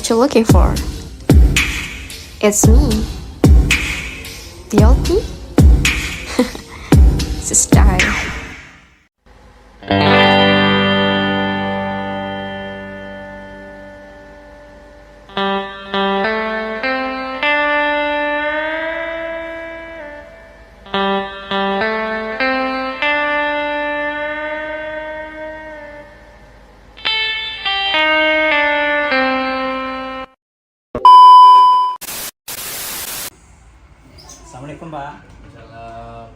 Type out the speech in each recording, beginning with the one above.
what you're looking for. It's me, the LP. It's a style. Assalamualaikum Pak. Salam.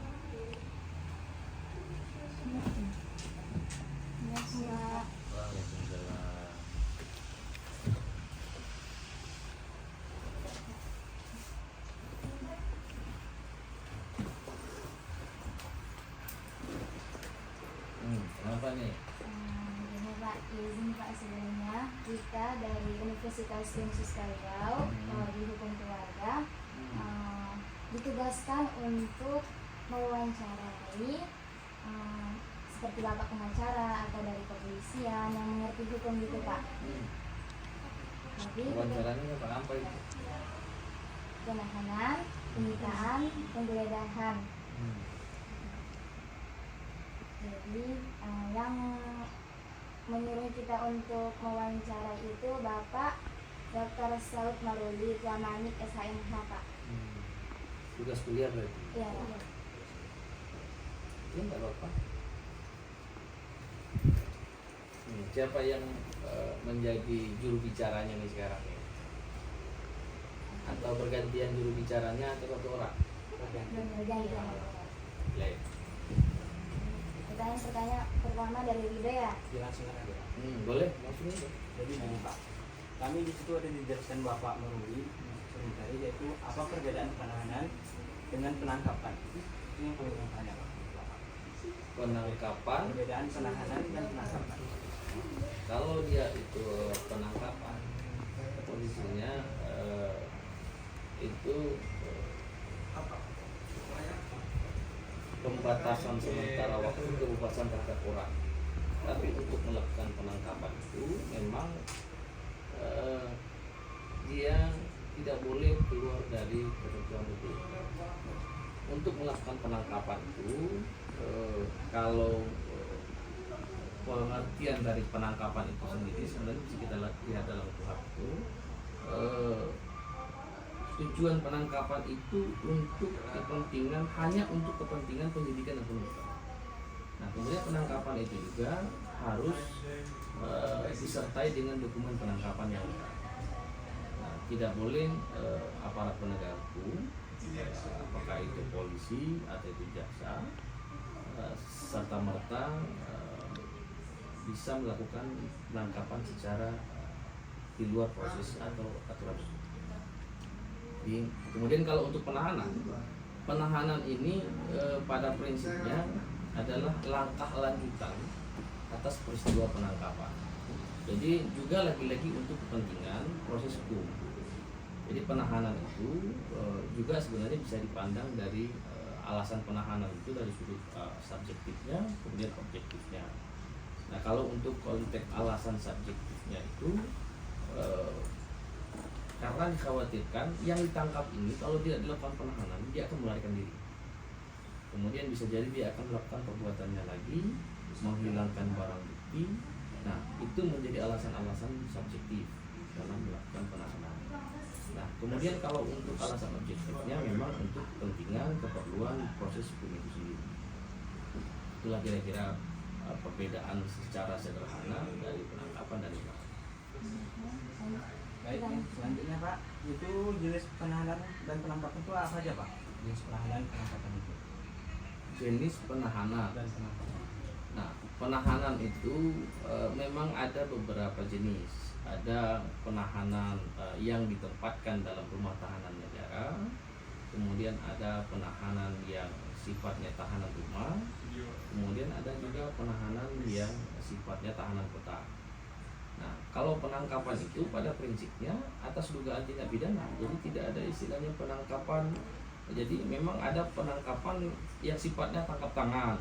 Kenapa nih? Ini Pak, izin Pak sebelumnya kita dari Universitas Yesus Karibau di Hukum Keluarga ditugaskan untuk mewawancarai seperti Bapak pengacara atau dari kepolisian yang mengerti hukum gitu Pak. Jadi Wawancaranya apa itu? penahanan, penyitaan, penggeledahan. Jadi yang menyuruh kita untuk mewawancara itu Bapak Dr. Saud Maruli Tuamanik SHMH Pak. Tugas kuliah berarti? Iya. Ini nggak apa-apa. Siapa yang menjadi juru bicaranya nih sekarang ya? Atau bergantian juru bicaranya atau satu orang? Bergantian. Lain. Pertanyaan pertama dari Rida ya. Langsung aja. Boleh, langsung aja. Jadi gini Pak, kami di situ ada dijelaskan Bapak Maruli sebentar, yaitu apa perbedaan penahanan dengan penangkapan. Itu yang kami mau tanya Pak. Penangkapan, Perbedaan penahanan dan penangkapan. kalau dia itu penangkapan, kondisinya itu pembatasan sementara waktu kebebasan terhadap orang. Tapi untuk melakukan penangkapan itu memang dia tidak boleh keluar dari ketentuan itu. Untuk melakukan penangkapan itu kalau pengertian dari penangkapan itu sendiri sebenarnya bisa kita lihat dalam KUHP itu tujuan penangkapan itu untuk kepentingan hanya untuk kepentingan penyidikan dan penuntutan. Nah, kemudian penangkapan itu juga harus disertai dengan dokumen penangkapan yang lengkap. Nah, tidak boleh aparat penegak hukum, apakah itu polisi atau itu jaksa, serta merta bisa melakukan penangkapan secara di luar proses atau aturan. Kemudian kalau untuk penahanan ini pada prinsipnya adalah langkah lanjutan atas peristiwa penangkapan. Jadi juga lagi-lagi untuk kepentingan proses hukum. Jadi penahanan itu juga sebenarnya bisa dipandang dari alasan penahanan itu dari sudut subjektifnya kemudian objektifnya. Nah, kalau untuk konteks alasan subjektifnya itu karena dikhawatirkan yang ditangkap ini kalau tidak dilakukan penahanan dia akan melarikan diri. Kemudian bisa jadi dia akan melakukan perbuatannya lagi, menghilangkan barang bukti. Nah, itu menjadi alasan-alasan subjektif dalam melakukan penahanan. Nah, kemudian kalau untuk alasan objektifnya memang untuk kepentingan keperluan proses hukum itu sendiri. Itulah kira-kira perbedaan secara sederhana dari penangkapan dan penahanan. Baik, selanjutnya Pak, itu jenis penahanan dan penangkapan itu apa aja Pak? Jenis penahanan dan penangkapan itu. Jenis penahanan. Dan penangkapan. Nah, penahanan itu memang ada beberapa jenis. Ada penahanan yang ditempatkan dalam rumah tahanan negara. Kemudian ada penahanan yang sifatnya tahanan rumah. Kemudian ada juga penahanan yang sifatnya tahanan kota. Nah, kalau penangkapan itu pada prinsipnya atas dugaan tindak pidana, jadi tidak ada istilahnya penangkapan. Jadi memang ada penangkapan yang sifatnya tangkap tangan.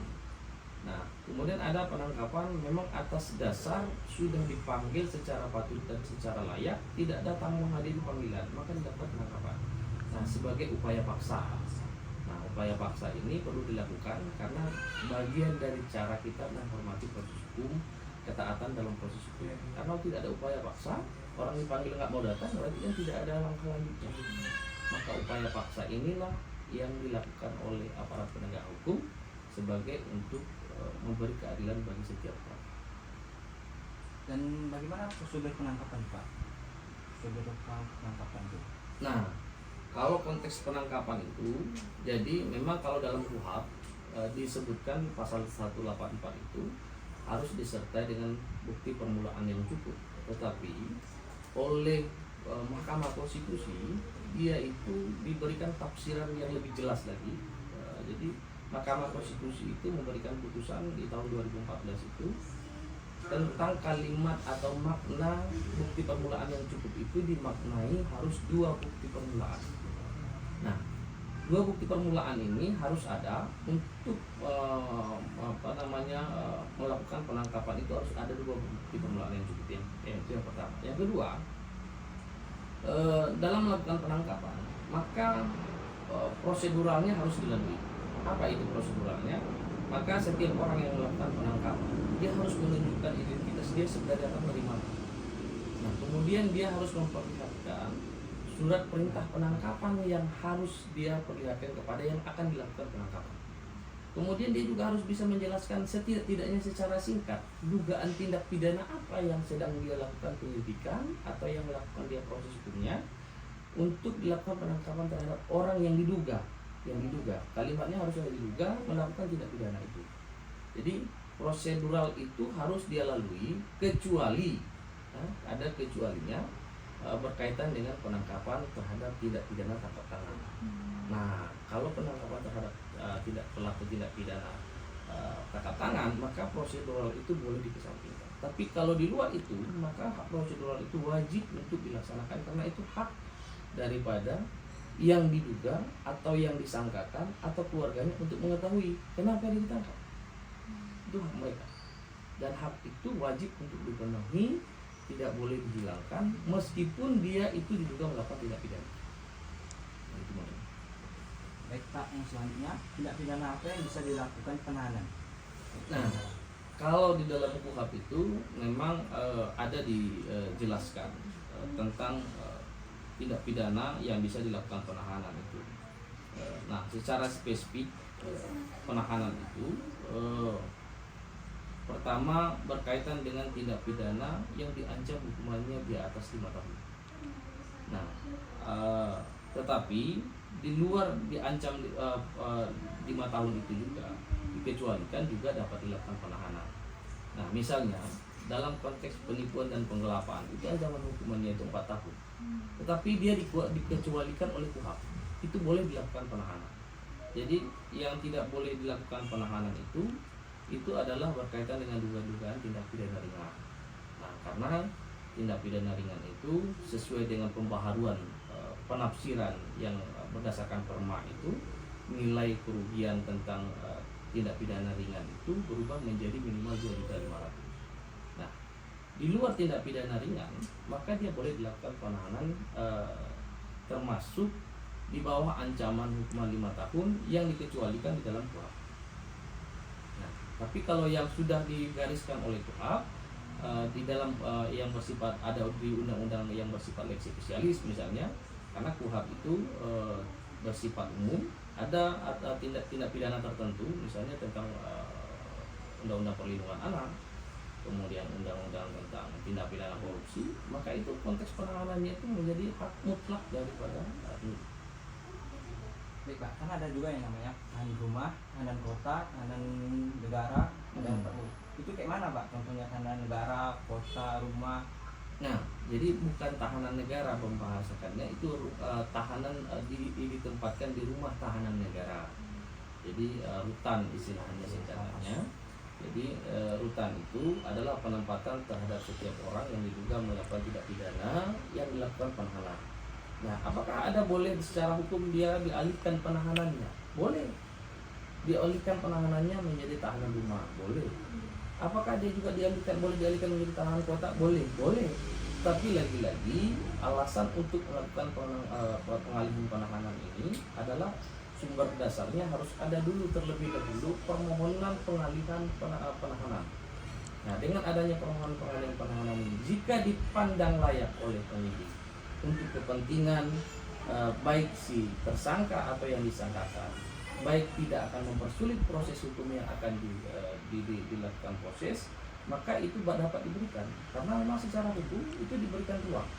Nah, kemudian ada penangkapan memang atas dasar sudah dipanggil secara patut dan secara layak, tidak datang menghadiri panggilan, maka dilakukan penangkapan. Nah, sebagai upaya paksa. Nah, upaya paksa ini perlu dilakukan karena bagian dari cara kita menghormati proses hukum, ketaatan dalam proses hukum. Karena tidak ada upaya paksa, orang dipanggil nggak mau datang, berarti kan tidak ada langkah lanjutnya. Maka upaya paksa inilah yang dilakukan oleh aparat penegak hukum sebagai untuk memberi keadilan bagi setiap orang. Dan bagaimana prosedur penangkapan Pak? Prosedur penangkapan itu. Nah, kalau konteks penangkapan itu, jadi memang kalau dalam KUHP disebutkan pasal 184 itu harus disertai dengan bukti permulaan yang cukup. Tetapi oleh Mahkamah Konstitusi dia itu diberikan tafsiran yang lebih jelas lagi. Jadi Mahkamah Konstitusi itu memberikan putusan di tahun 2014 itu tentang kalimat atau makna bukti permulaan yang cukup itu dimaknai harus 2 bukti permulaan. Nah, 2 bukti permulaan ini harus ada untuk melakukan penangkapan itu harus ada 2 bukti permulaan yang cukup. Itu yang pertama. Yang kedua, dalam melakukan penangkapan maka proseduralnya harus dilalui. Apa itu proseduralnya? Maka setiap orang yang melakukan penangkapan dia harus menunjukkan identitas dia sebenarnya akan menerima. Nah, kemudian dia harus memperlihatkan surat perintah penangkapan yang harus dia perlihatkan kepada yang akan dilakukan penangkapan. Kemudian dia juga harus bisa menjelaskan setidak-tidaknya secara singkat dugaan tindak pidana apa yang sedang dia lakukan penyelidikan atau yang melakukan dia proses hukumnya untuk dilakukan penangkapan terhadap orang yang diduga. Kalimatnya harus ada diduga melakukan tindak pidana itu. Jadi prosedural itu harus dia lalui kecuali ada kecualinya berkaitan dengan penangkapan terhadap tindak pidana tangkap tangan. Nah, kalau penangkapan terhadap pelaku tindak pidana tangkap tangan, maka prosedural itu boleh dikesampingkan. Tapi kalau di luar itu, maka hak prosedural itu wajib untuk dilaksanakan karena itu hak daripada yang diduga atau yang disangkakan atau keluarganya untuk mengetahui kenapa dia ditangkap. Itu hak mereka. Dan hak itu wajib untuk dipenuhi, tidak boleh dihilangkan meskipun dia itu diduga melakukan tindak pidana. Nah, itu maknanya. Baik Pak, yang selanjutnya tindak pidana apa yang bisa dilakukan penahanan? Nah, kalau di dalam KUHP itu memang ada dijelaskan tentang tindak pidana yang bisa dilakukan penahanan itu. Nah, secara spesifik penahanan itu pertama berkaitan dengan tindak pidana yang diancam hukumannya di atas 5 tahun. Nah, tetapi di luar diancam 5 tahun itu juga dikecualikan juga dapat dilakukan penahanan. Nah, misalnya dalam konteks penipuan dan penggelapan itu ancaman hukumannya itu 4 tahun. Tetapi dia dikecualikan oleh KUHP. Itu boleh dilakukan penahanan. Jadi yang tidak boleh dilakukan penahanan itu adalah berkaitan dengan dugaan-dugaan tindak pidana ringan. Nah, karena tindak pidana ringan itu sesuai dengan pembaharuan penafsiran yang berdasarkan Perma itu nilai kerugian tentang tindak pidana ringan itu berubah menjadi minimal 2.500.000. Nah, di luar tindak pidana ringan maka dia boleh dilakukan penahanan termasuk di bawah ancaman hukuman 5 tahun yang dikecualikan di dalam KUHP. Nah, tapi kalau yang sudah digariskan oleh KUHP di dalam yang bersifat ada di undang-undang yang bersifat lex specialis misalnya, karena KUHP itu bersifat umum, ada tindak pidana tertentu misalnya tentang undang-undang perlindungan anak, kemudian undang-undang tentang tindak pidana korupsi, maka itu konteks penahanannya itu menjadi hak mutlak daripada penyidik. Baik Pak, kan ada juga yang namanya tahanan rumah, tahanan kota, tahanan negara, dan perlu. Itu kayak mana Pak? Contohnya tahanan negara, kota, rumah. Nah, jadi bukan tahanan negara pembahasannya, itu tahanan ditempatkan di rumah tahanan negara. Jadi rutan istilahnya singkatannya. Jadi rutan itu adalah penempatan terhadap setiap orang yang diduga melakukan tindak pidana yang dilakukan penahanan. Nah, apakah ada boleh secara hukum dia dialihkan penahanannya? Boleh. dialihkan penahanannya menjadi tahanan rumah, boleh. Apakah dia juga boleh dialihkan menjadi tahanan kota? Boleh. Tapi lagi-lagi alasan untuk melakukan pengalihan penahanan ini adalah sumber dasarnya harus ada dulu terlebih dahulu permohonan pengalihan penahanan. Nah, dengan adanya permohonan pengalihan penahanan ini, jika dipandang layak oleh penyidik untuk kepentingan baik si tersangka atau yang disangkakan, baik tidak akan mempersulit proses hukum yang akan dilakukan proses, maka itu dapat diberikan, karena memang secara hukum itu diberikan ruang.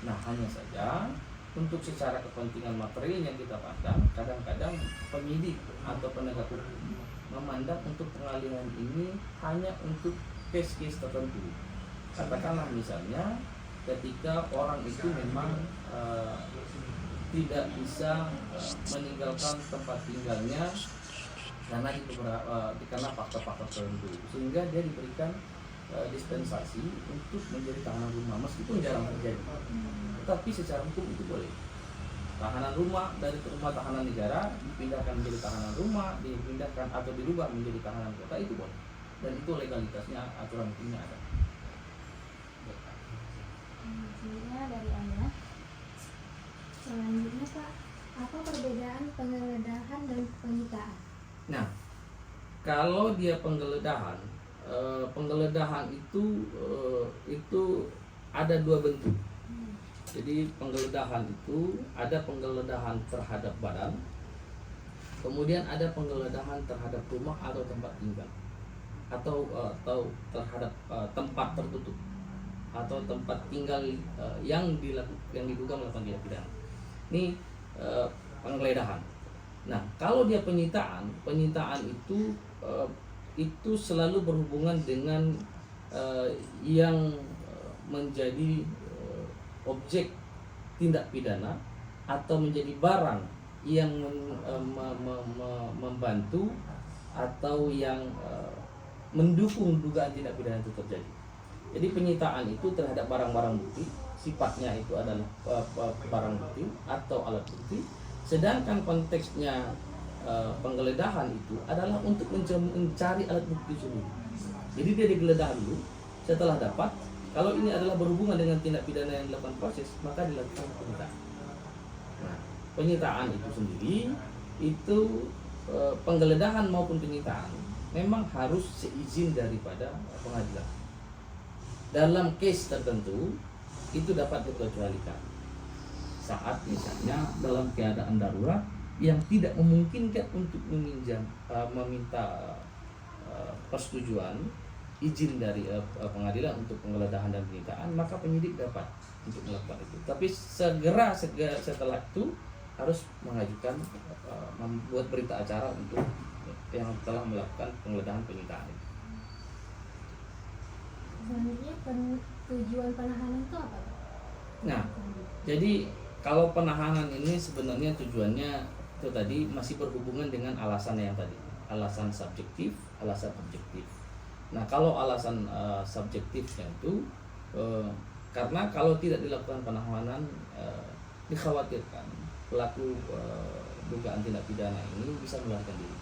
Nah, hanya saja untuk secara kepentingan material yang kita pandang, kadang-kadang penyidik atau penegak hukum memandang untuk pengalihan ini hanya untuk case-case tertentu. Katakanlah misalnya ketika orang itu memang tidak bisa meninggalkan tempat tinggalnya karena faktor-faktor tertentu, sehingga dia diberikan dispensasi untuk menjadi tahanan rumah, meskipun jarang terjadi. Tetapi secara hukum itu boleh. Tahanan rumah dari rumah tahanan negara dipindahkan menjadi tahanan rumah, dipindahkan atau dirubah menjadi tahanan kota, itu boleh. Dan itu legalitasnya, aturan hukumnya ada. Selanjutnya dari Anda. Selanjutnya Pak, apa perbedaan penggeledahan dan penyitaan? Nah, kalau dia penggeledahan itu ada dua bentuk. Jadi penggeledahan itu ada penggeledahan terhadap badan, kemudian ada penggeledahan terhadap rumah atau tempat tinggal, atau terhadap tempat tertutup atau tempat tinggal yang diduga melakukan tindak pidana. Ini penggeledahan. Nah, kalau dia penyitaan itu selalu berhubungan dengan yang menjadi objek tindak pidana atau menjadi barang yang membantu atau yang mendukung dugaan tindak pidana itu terjadi. Jadi penyitaan itu terhadap barang-barang bukti, sifatnya itu adalah barang bukti atau alat bukti. Sedangkan konteksnya penggeledahan itu adalah untuk mencari alat bukti sendiri. Jadi dia digeledah dulu, setelah dapat, kalau ini adalah berhubungan dengan tindak pidana yang dilakukan proses, maka dilakukan penyitaan. Nah, penyitaan itu sendiri, itu penggeledahan maupun penyitaan memang harus seizin daripada pengadilan. Dalam case tertentu itu dapat dikecualikan. Saat misalnya dalam keadaan darurat yang tidak memungkinkan untuk meminta persetujuan izin dari pengadilan untuk penggeledahan dan penyitaan, maka penyidik dapat untuk melakukan itu. Tapi segera setelah itu harus mengajukan membuat berita acara untuk yang telah melakukan penggeledahan penyitaan itu. Selanjutnya tujuan penahanan itu apa Pak? Nah, jadi kalau penahanan ini sebenarnya tujuannya itu tadi masih berhubungan dengan alasan yang tadi, alasan subjektif, alasan objektif. Nah, kalau alasan subjektifnya itu karena kalau tidak dilakukan penahanan dikhawatirkan pelaku dugaan tindak pidana ini bisa melarikan diri,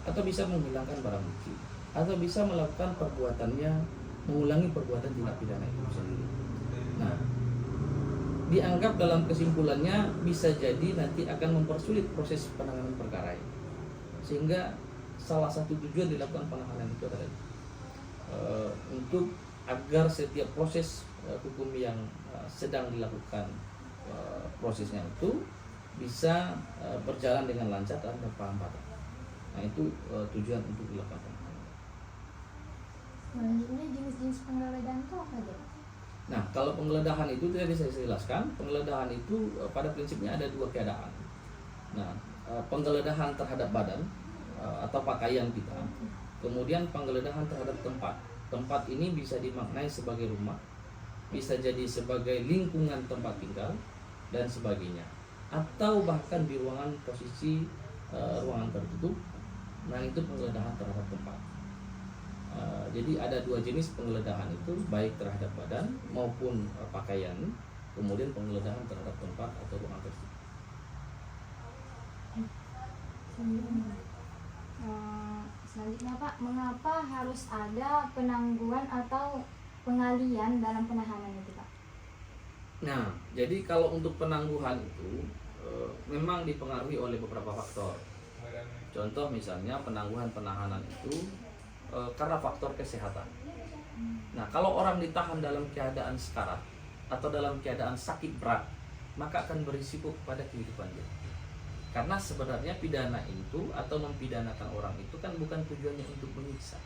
atau bisa menghilangkan barang bukti, atau bisa melakukan perbuatannya, mengulangi perbuatan tindak pidana itu sendiri. Nah, dianggap dalam kesimpulannya bisa jadi nanti akan mempersulit proses penanganan perkara ini, sehingga salah satu tujuan dilakukan penahanan itu adalah untuk agar setiap proses hukum yang sedang dilakukan prosesnya itu bisa berjalan dengan lancar dan tanpa hambatan. Nah, itu tujuan untuk dilakukan penahanan. Selanjutnya jenis-jenis penggeledahan itu apa aja? Nah, kalau penggeledahan itu tadi saya jelaskan, penggeledahan itu pada prinsipnya ada dua keadaan. Nah, penggeledahan terhadap badan atau pakaian kita, kemudian penggeledahan terhadap tempat. Tempat ini bisa dimaknai sebagai rumah, bisa jadi sebagai lingkungan tempat tinggal dan sebagainya, atau bahkan di ruangan posisi ruangan tertutup. Nah, itu penggeledahan terhadap tempat. Jadi ada dua jenis penggeledahan itu, baik terhadap badan maupun pakaian, kemudian penggeledahan terhadap tempat atau ruang tersebut. Selanjutnya Pak, mengapa harus ada penangguhan atau pengalihan dalam penahanan itu Pak? Nah, jadi kalau untuk penangguhan itu memang dipengaruhi oleh beberapa faktor. Contoh misalnya penangguhan penahanan itu karena faktor kesehatan. Nah, kalau orang ditahan dalam keadaan sekarat atau dalam keadaan sakit berat, maka akan berisiko kepada kehidupan dia. Karena sebenarnya pidana itu atau mempidanakan orang itu kan bukan tujuannya untuk menyiksa.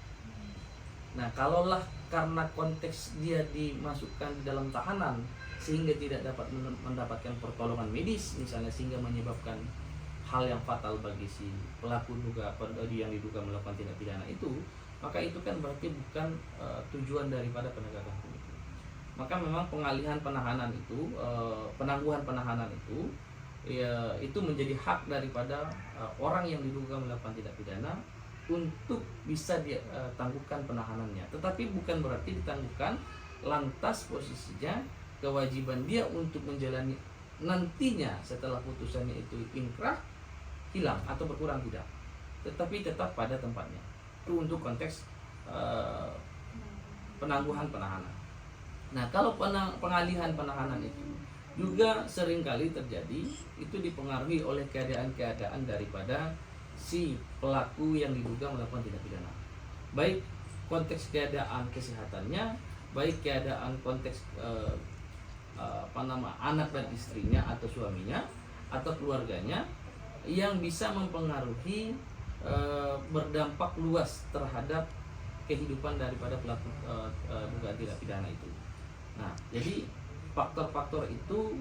Nah, kalaulah karena konteks dia dimasukkan di dalam tahanan sehingga tidak dapat mendapatkan pertolongan medis misalnya, sehingga menyebabkan hal yang fatal bagi si pelaku yang diduga melakukan tindak pidana itu, maka itu kan berarti bukan tujuan daripada penegakan hukum itu. Maka memang pengalihan penahanan itu, penangguhan penahanan itu, ya, itu menjadi hak daripada orang yang diduga melakukan tindak pidana untuk bisa dia tangguhkan penahanannya. Tetapi bukan berarti ditangguhkan lantas posisinya kewajiban dia untuk menjalani nantinya setelah putusannya itu inkrah hilang atau berkurang, tidak. Tetapi tetap pada tempatnya. Itu untuk konteks penangguhan penahanan. Nah, kalau pengalihan penahanan itu juga seringkali terjadi, itu dipengaruhi oleh keadaan-keadaan daripada si pelaku yang diduga melakukan tindak pidana. Baik konteks keadaan kesehatannya, baik keadaan konteks anak dan istrinya atau suaminya atau keluarganya, yang bisa mempengaruhi berdampak luas terhadap kehidupan daripada pelaku dugaan tindak pidana itu. Nah, jadi faktor-faktor itu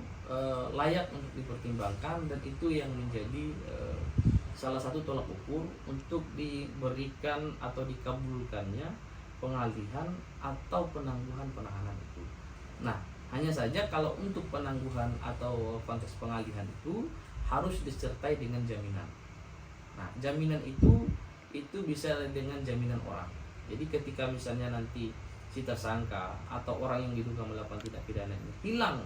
layak untuk dipertimbangkan, dan itu yang menjadi salah satu tolak ukur untuk diberikan atau dikabulkannya pengalihan atau penangguhan penahanan itu. Nah, hanya saja kalau untuk penangguhan atau konteks pengalihan itu harus disertai dengan jaminan. Nah, jaminan itu bisa dengan jaminan orang. Jadi ketika misalnya nanti si tersangka atau orang yang diduga melakukan tindak pidana ini hilang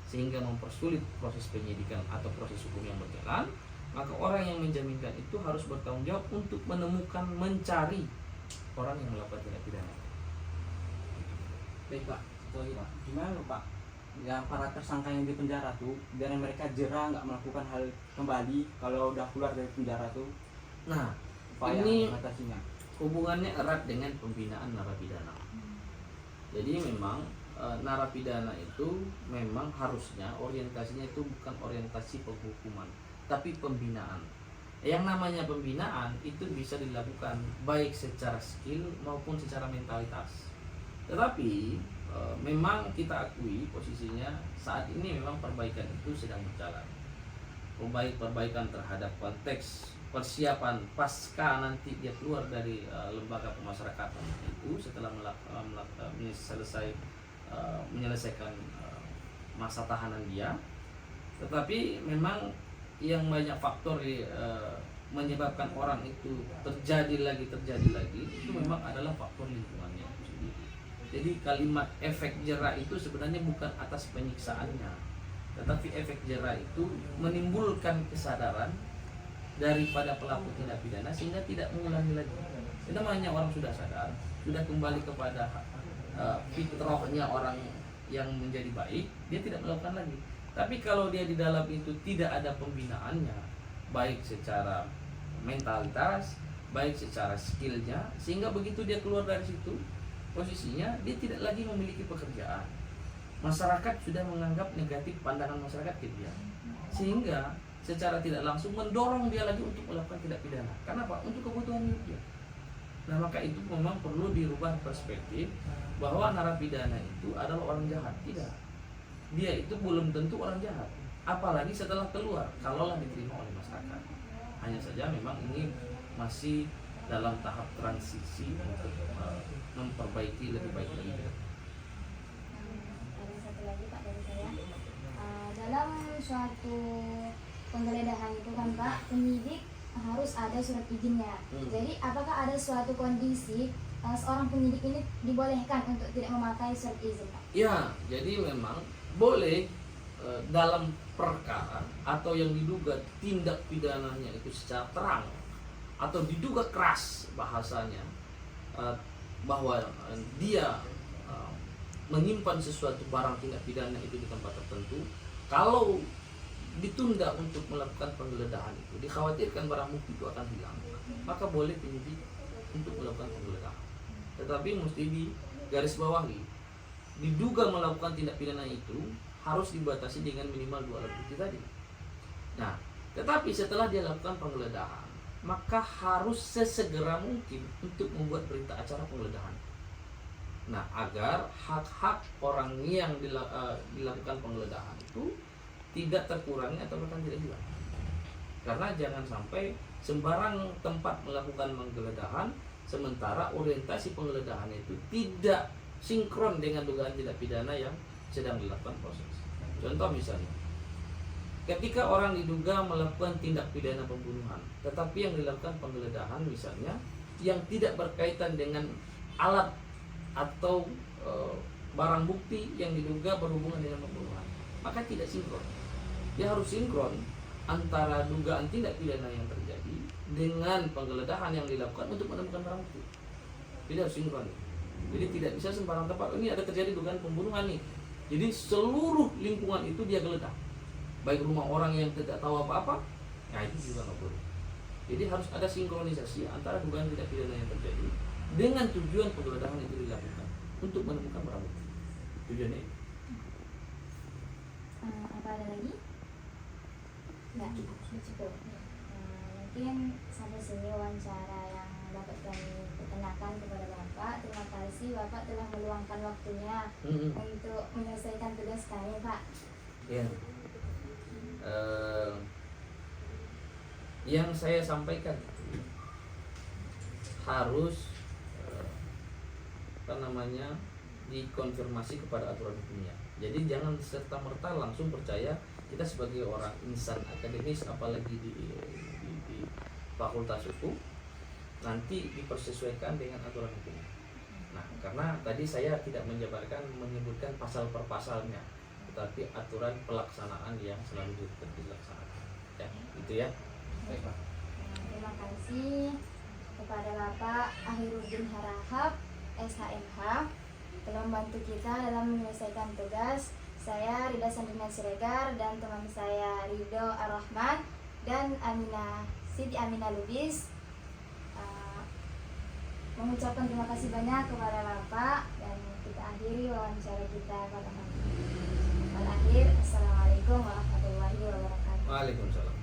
sehingga mempersulit proses penyidikan atau proses hukum yang berjalan, maka orang yang menjaminkan itu harus bertanggung jawab untuk menemukan, mencari orang yang melakukan tindak pidana. Baik Pak, itu lagi Pak. Gimana Pak? Ya, para tersangka yang di penjara tuh, biar mereka jera nggak melakukan hal kembali kalau udah keluar dari penjara tuh. Nah, Upaya ini mengatasinya hubungannya erat dengan pembinaan narapidana. Jadi memang narapidana itu memang harusnya orientasinya itu bukan orientasi penghukuman, tapi pembinaan. Yang namanya pembinaan itu bisa dilakukan baik secara skill maupun secara mentalitas. Tetapi memang kita akui posisinya saat ini memang perbaikan itu sedang berjalan. Perbaikan terhadap konteks persiapan pasca nanti dia keluar dari lembaga pemasyarakatan itu setelah menyelesaikan masa tahanan dia. Tetapi memang yang banyak faktor menyebabkan orang itu terjadi lagi itu memang adalah faktor lingkungannya itu sendiri. Jadi kalimat efek jera itu sebenarnya bukan atas penyiksaannya, tetapi efek jera itu menimbulkan kesadaran daripada pelaku tindak pidana sehingga tidak mengulangi lagi. Itu namanya orang sudah sadar, sudah kembali kepada fitrahnya orang yang menjadi baik, dia tidak melakukan lagi. Tapi kalau dia di dalam itu tidak ada pembinaannya, baik secara mentalitas, baik secara skillnya, sehingga begitu dia keluar dari situ, posisinya dia tidak lagi memiliki pekerjaan. Masyarakat sudah menganggap negatif pandangan masyarakat ke dia, sehingga secara tidak langsung mendorong dia lagi untuk melakukan tindak pidana. Kenapa? Untuk kebutuhan hidup dia. Nah, maka itu memang perlu dirubah perspektif bahwa narapidana itu adalah orang jahat. Tidak. Dia itu belum tentu orang jahat. Apalagi setelah keluar, kalaulah diterima oleh masyarakat. Hanya saja memang ini masih dalam tahap transisi untuk memperbaiki lebih baik lagi. Ada satu lagi Pak dari saya. Dalam suatu penggeledahan itu kan Pak, penyidik harus ada surat izinnya. Jadi apakah ada suatu kondisi seorang penyidik ini dibolehkan untuk tidak memakai surat izin Pak? Ya, jadi memang boleh dalam perkara atau yang diduga tindak pidananya itu secara terang atau diduga keras bahasanya, bahwa dia menyimpan sesuatu barang tindak pidana itu di tempat tertentu, kalau ditunda untuk melakukan penggeledahan itu, dikhawatirkan barang bukti itu akan hilang, maka boleh penyidik untuk melakukan penggeledahan. Tetapi mesti digarisbawahi, diduga melakukan tindak pidana itu harus dibatasi dengan minimal 2 alat bukti tadi. Nah, tetapi setelah dia lakukan penggeledahan, maka harus sesegera mungkin untuk membuat berita acara penggeledahan. Nah, agar hak-hak orang yang dilakukan penggeledahan itu tidak terkurangi atau bahkan tidak hilang. Karena jangan sampai sembarang tempat melakukan penggeledahan sementara orientasi penggeledahan itu tidak sinkron dengan dugaan tindak pidana yang sedang dilakukan proses. Contoh misalnya, ketika orang diduga melakukan tindak pidana pembunuhan, tetapi yang dilakukan penggeledahan misalnya yang tidak berkaitan dengan alat atau barang bukti yang diduga berhubungan dengan pembunuhan, maka tidak sinkron. Dia harus sinkron antara dugaan tindak pidana yang terjadi dengan penggeledahan yang dilakukan untuk menemukan barang bukti. Tidak harus sinkron. Jadi tidak bisa sembarang tempat, ini ada terjadi dugaan pembunuhan nih, jadi seluruh lingkungan itu dia geledah, baik rumah orang yang tidak tahu apa-apa, nah itu juga nggak boleh. Jadi harus ada sinkronisasi antara dugaan tindak pidana yang terjadi dengan tujuan penggeledahan itu dilakukan untuk menemukan barang bukti. Tujuannya itu. Apa ada lagi? Enggak, cukup. Mungkin sampai sini wawancara yang dapat kami perkenalkan kepada Bapak. Terima kasih Bapak telah meluangkan waktunya untuk menyelesaikan tugas kami, Pak. Ya. Yang saya sampaikan harus dikonfirmasi kepada aturan hukumnya. Jadi jangan serta-merta langsung percaya. Kita sebagai orang insan akademis, apalagi di fakultas hukum, nanti dipersesuaikan dengan aturan hukum. Nah, karena tadi saya tidak menyebutkan pasal per pasalnya, tetapi aturan pelaksanaan yang selalu dilaksanakan. Ya, itu ya. Baik, Pak. Terima kasih kepada Bapak Akhirudin Harahap, SHMH, telah membantu kita dalam menyelesaikan tugas. Saya Rida Sandrina Siregar dan teman saya Ridho Ar-Rahman dan Siti Aminah Lubis mengucapkan terima kasih banyak kepada Bapak, dan kita akhiri wawancara kita pada hari ini. Pada akhir, Assalamualaikum warahmatullahi wabarakatuh. Waalaikumsalam.